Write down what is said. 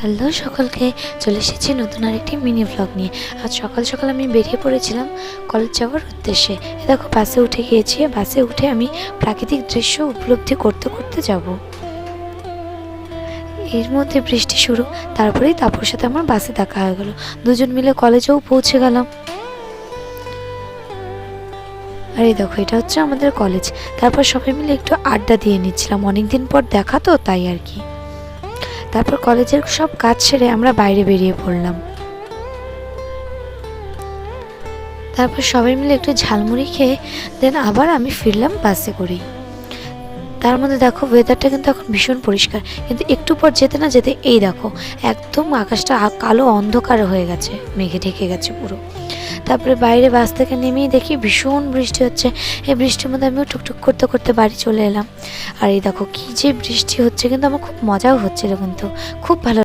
Hello সকলকে, চলে এসেছি নতুন আরেকটি মিনি ব্লগ নিয়ে। আজ সকাল সকাল আমি বেরিয়ে পড়েছিলাম কলেজ যাওয়ার উদ্দেশ্যে। দেখো বাসে উঠে গিয়েছি। বাসে উঠে আমি প্রাকৃতিক দৃশ্য উপলব্ধি করতে করতে যাব। এর মধ্যে বৃষ্টি শুরু, তারপরেই তারপর সাথে আমার বাসে দেখা হয়ে গেল। দুজন মিলে কলেজেও পৌঁছে গেলাম। আর এই দেখো, এটা হচ্ছে আমাদের কলেজ। তারপর সবাই মিলে একটু আড্ডা দিয়ে নিচ্ছিলাম, অনেকদিন পর দেখা তো, তাই আর কি। তারপর কলেজের সব কাজ সেরে আমরা বাইরে বেরিয়ে পড়লাম। তারপর সবাই মিলে একটু ঝালমুড়ি খেয়ে দেন আবার আমি ফিরলাম বাসে করেই। তার মধ্যে দেখো ওয়েদারটা কিন্তু এখন ভীষণ পরিষ্কার, কিন্তু একটু পর যেতে না যেতে এই দেখো একদম আকাশটা কালো অন্ধকার হয়ে গেছে, মেঘে ঢেকে গেছে পুরো। তারপরে বাইরে বাস থেকে নেমেই দেখি ভীষণ বৃষ্টি হচ্ছে। এই বৃষ্টির মধ্যে আমিও টুকটুক করতে করতে বাড়ি চলে এলাম। আর এই দেখো কি যে বৃষ্টি হচ্ছে, কিন্তু আমার খুব মজাও হচ্ছিল, কিন্তু খুব ভালো